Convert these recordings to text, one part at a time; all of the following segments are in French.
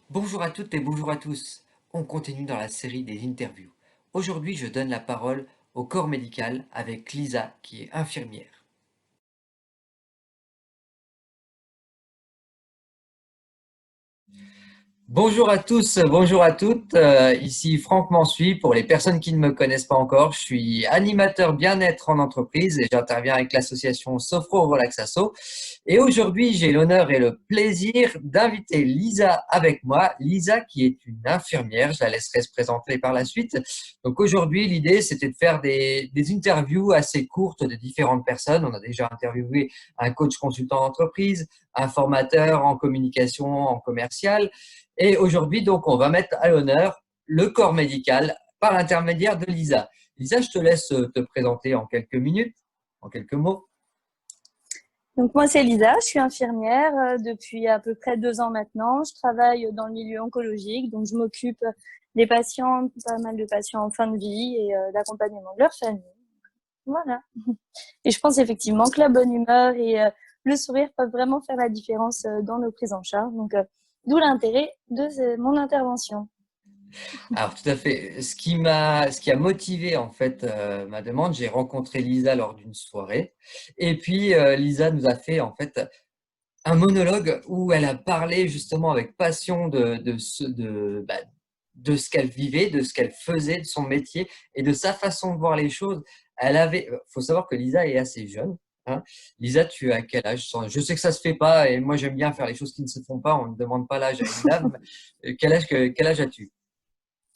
Bonjour à toutes et bonjour à tous. On continue dans la série des interviews. Aujourd'hui, je donne la parole au corps médical avec Lisa, qui est infirmière. Bonjour à tous, bonjour à toutes. Ici Franck Mansuy. Pour les personnes qui ne me connaissent pas encore, je suis animateur bien-être en entreprise et j'interviens avec l'association Sophro Relaxasso. Et aujourd'hui, j'ai l'honneur et le plaisir d'inviter Lisa avec moi. Lisa, qui est une infirmière, je la laisserai se présenter par la suite. Donc aujourd'hui, l'idée, c'était de faire des interviews assez courtes de différentes personnes. On a déjà interviewé un coach consultant d'entreprise, un formateur en communication, en commercial. Et aujourd'hui, donc, on va mettre à l'honneur le corps médical par l'intermédiaire de Lisa. Lisa, je te laisse te présenter en quelques minutes, en quelques mots. Donc moi c'est Lisa, je suis infirmière depuis à peu près 2 ans maintenant. Je travaille dans le milieu oncologique, donc je m'occupe des patients, pas mal de patients en fin de vie et d'accompagnement de leur famille. Voilà. Et je pense effectivement que la bonne humeur et le sourire peuvent vraiment faire la différence dans nos prises en charge. Donc d'où l'intérêt de mon intervention. Alors, tout à fait. Ce qui a motivé en fait ma demande, j'ai rencontré Lisa lors d'une soirée, et puis Lisa nous a fait en fait un monologue où elle a parlé justement avec passion de ce qu'elle vivait, de ce qu'elle faisait, de son métier et de sa façon de voir les choses. Faut savoir que Lisa est assez jeune, hein. Lisa, tu as quel âge? Je sais que ça se fait pas et moi j'aime bien faire les choses qui ne se font pas. On ne demande pas l'âge à une dame. Quel âge as-tu?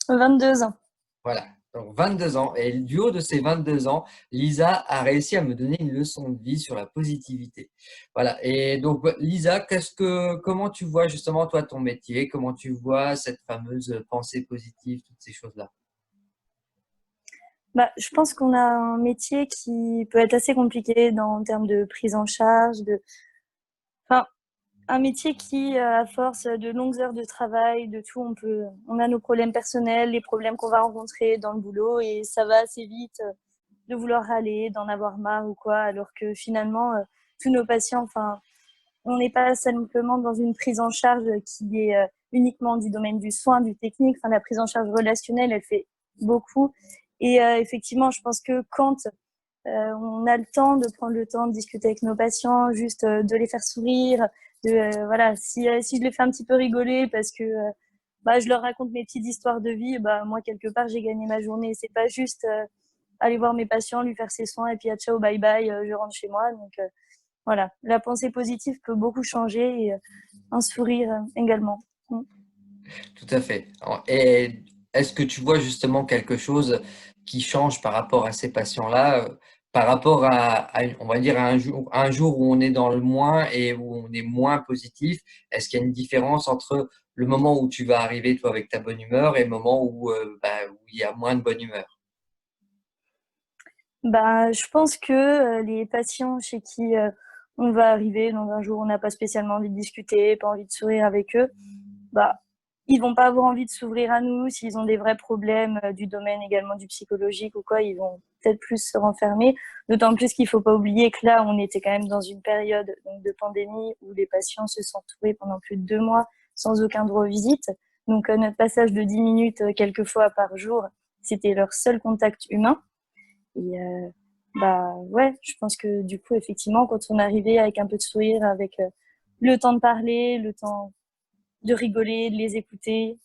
22 ans. Voilà, donc 22 ans. Et du haut de ces 22 ans, Lisa a réussi à me donner une leçon de vie sur la positivité. Voilà. Et donc, Lisa, comment tu vois justement toi ton métier? Comment tu vois cette fameuse pensée positive, toutes ces choses-là? Bah, je pense qu'on a un métier qui peut être assez compliqué en termes de prise en charge, enfin, un métier qui, à force de longues heures de travail, de tout, on a nos problèmes personnels, les problèmes qu'on va rencontrer dans le boulot et ça va assez vite de vouloir râler, d'en avoir marre ou quoi, alors que finalement, tous nos patients, enfin, on n'est pas simplement dans une prise en charge qui est uniquement du domaine du soin, du technique. Enfin, la prise en charge relationnelle, elle fait beaucoup. Et effectivement, je pense que quand on a le temps de prendre le temps de discuter avec nos patients, juste de les faire sourire, voilà, si je les fais un petit peu rigoler parce que bah, je leur raconte mes petites histoires de vie, bah, moi, quelque part, j'ai gagné ma journée. C'est pas juste aller voir mes patients, lui faire ses soins et puis à ciao, bye bye, je rentre chez moi. Donc voilà, la pensée positive peut beaucoup changer et un sourire également. Mm. Tout à fait. Et est-ce que tu vois justement quelque chose qui change par rapport à ces patients-là, par rapport on va dire un jour où on est dans le moins et où on est moins positif? Est-ce qu'il y a une différence entre le moment où tu vas arriver toi avec ta bonne humeur et le moment où il y a moins de bonne humeur? Bah, je pense que les patients chez qui on va arriver dans un jour où on n'a pas spécialement envie de discuter, pas envie de sourire avec eux, bah, ils vont pas avoir envie de s'ouvrir à nous. S'ils ont des vrais problèmes du domaine également du psychologique ou quoi, ils vont peut-être plus se renfermer. D'autant plus qu'il faut pas oublier que là, on était quand même dans une période donc, de pandémie où les patients se sont trouvés pendant plus de 2 mois sans aucun droit aux visites. Donc, notre passage de 10 minutes quelques fois par jour, c'était leur seul contact humain. Et bah ouais, je pense que du coup, effectivement, quand on arrivait avec un peu de sourire, avec le temps de parler, le temps de rigoler, de les écouter,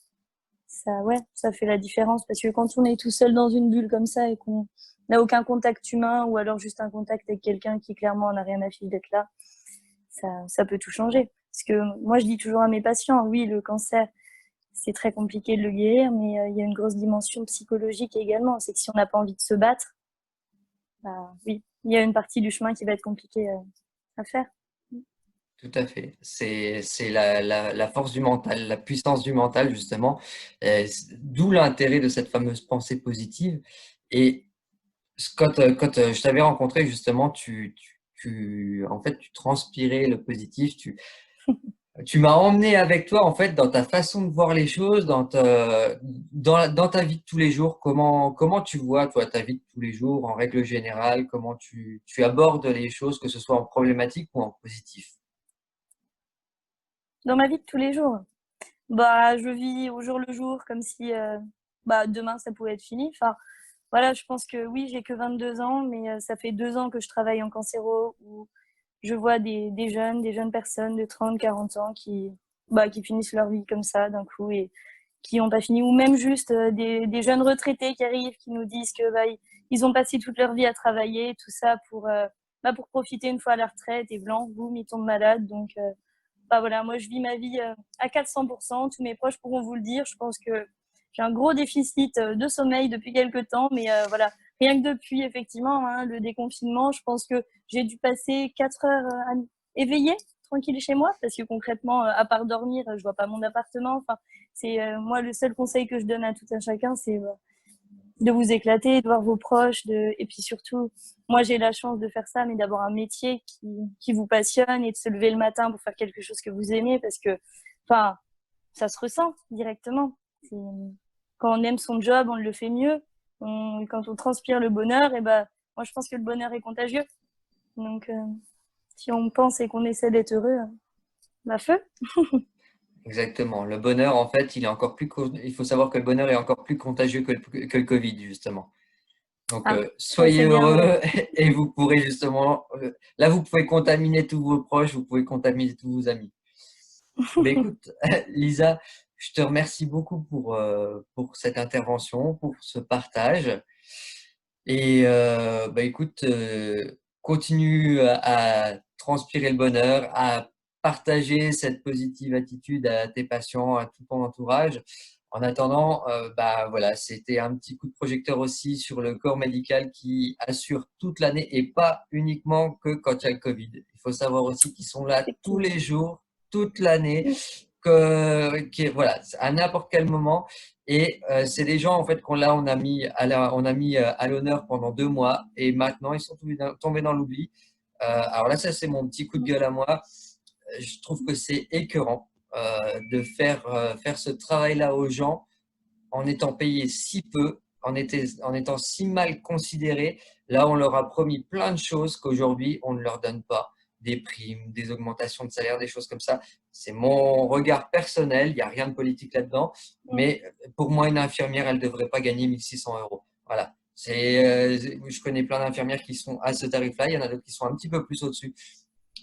ça, ouais, ça fait la différence. Parce que quand on est tout seul dans une bulle comme ça et qu'on n'a aucun contact humain ou alors juste un contact avec quelqu'un qui clairement n'a rien à fiche d'être là, ça peut tout changer. Parce que moi, je dis toujours à mes patients, oui, le cancer, c'est très compliqué de le guérir, mais il y a une grosse dimension psychologique également. C'est que si on n'a pas envie de se battre, bah, oui, il y a une partie du chemin qui va être compliquée à faire. Tout à fait. C'est la force du mental, la puissance du mental, justement. D'où l'intérêt de cette fameuse pensée positive. Et quand je t'avais rencontré, justement, en fait, tu transpirais le positif. Tu m'as emmené avec toi, en fait, dans ta façon de voir les choses, dans ta vie de tous les jours. Comment tu vois, toi, ta vie de tous les jours, en règle générale? Comment tu abordes les choses, que ce soit en problématique ou en positif? Dans ma vie de tous les jours, Bah, je vis au jour le jour comme si, bah, demain ça pouvait être fini. Enfin, voilà, je pense que oui, j'ai que 22 ans, mais ça fait 2 ans que je travaille en cancéro où je vois des jeunes personnes de 30, 40 ans qui finissent leur vie comme ça d'un coup et qui ont pas fini ou même juste, des jeunes retraités qui arrivent, qui nous disent que, bah, ils ont passé toute leur vie à travailler, tout ça bah, pour profiter une fois à la retraite et blanc, boum, ils tombent malades donc bah, voilà, moi je vis ma vie, à 400%. Tous mes proches pourront vous le dire. Je pense que j'ai un gros déficit, de sommeil depuis quelque temps, mais voilà, rien que depuis effectivement, hein, le déconfinement, je pense que j'ai dû passer 4 heures, éveillée, tranquille chez moi parce que concrètement, à part dormir, je vois pas mon appartement. Enfin, c'est, moi le seul conseil que je donne à tout un chacun, c'est, de vous éclater, de voir vos proches, et puis surtout, moi j'ai la chance de faire ça, mais d'avoir un métier qui vous passionne et de se lever le matin pour faire quelque chose que vous aimez parce que, enfin, ça se ressent directement. C'est- Quand on aime son job, on le fait mieux. Quand on transpire le bonheur, et ben, moi je pense que le bonheur est contagieux. Donc, si on pense et qu'on essaie d'être heureux, bah feu. Exactement. Le bonheur, en fait, il faut savoir que le bonheur est encore plus contagieux que le Covid, justement. Donc, Ah, ça soyez c'est bien vrai. heureux et vous pourrez justement, là, vous pouvez contaminer tous vos proches, vous pouvez contaminer tous vos amis. Mais écoute, Lisa, je te remercie beaucoup pour cette intervention, pour ce partage. Et bah, écoute, continue à transpirer le bonheur, à partager cette positive attitude à tes patients, à tout ton entourage. En attendant, bah voilà, c'était un petit coup de projecteur aussi sur le corps médical qui assure toute l'année et pas uniquement que quand il y a le Covid. Il faut savoir aussi qu'ils sont là tous Effectivement. les jours, toute l'année, voilà, à n'importe quel moment. Et c'est des gens en fait on a mis à l'honneur pendant 2 mois et maintenant ils sont tombés dans l'oubli. Alors là, ça c'est mon petit coup de gueule à moi. Je trouve que c'est écœurant de faire ce travail-là aux gens en étant payés si peu, en étant si mal considérés. Là, on leur a promis plein de choses qu'aujourd'hui, on ne leur donne pas. Des primes, des augmentations de salaire, des choses comme ça. C'est mon regard personnel, il n'y a rien de politique là-dedans. Mais pour moi, une infirmière, elle ne devrait pas gagner 1 600 euros. Voilà. Je connais plein d'infirmières qui sont à ce tarif-là, il y en a d'autres qui sont un petit peu plus au-dessus.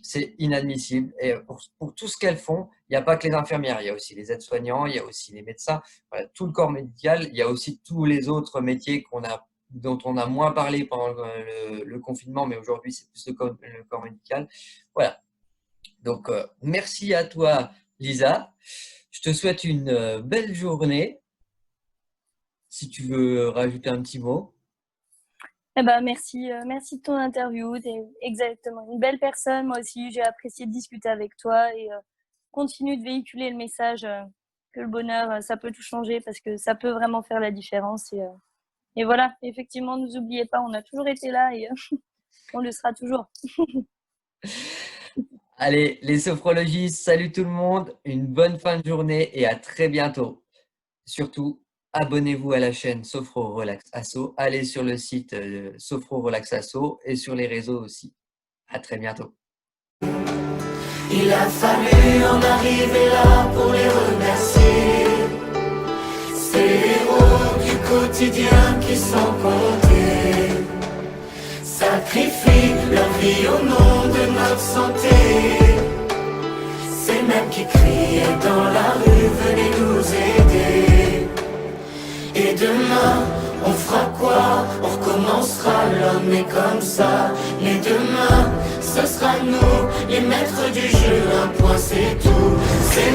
C'est inadmissible. Et pour tout ce qu'elles font, il n'y a pas que les infirmières, il y a aussi les aides-soignants, il y a aussi les médecins, voilà, tout le corps médical. Il y a aussi tous les autres métiers dont on a moins parlé pendant le confinement, mais aujourd'hui, c'est plus le corps médical. Voilà. Donc, merci à toi, Lisa. Je te souhaite une belle journée. Si tu veux rajouter un petit mot. Eh ben, merci, merci de ton interview. Tu es exactement une belle personne. Moi aussi, j'ai apprécié de discuter avec toi et continue de véhiculer le message que le bonheur, ça peut tout changer parce que ça peut vraiment faire la différence. Et voilà, effectivement, ne nous oubliez pas, on a toujours été là et on le sera toujours. Allez, les sophrologistes, salut tout le monde. Une bonne fin de journée et à très bientôt. Surtout, abonnez-vous à la chaîne Sophro Relax Asso. Allez sur le site Sophro Relax Asso et sur les réseaux aussi. À très bientôt. Il a fallu en arriver là pour les remercier. Ces héros du quotidien qui sont comptés, sacrifient leur vie au nom de notre santé. Ces mêmes qui criaient dans la rue, venez nous aider. Et demain, on fera quoi? On recommencera, l'homme est comme ça. Mais demain, ce sera nous, les maîtres du jeu, un point c'est tout. C'est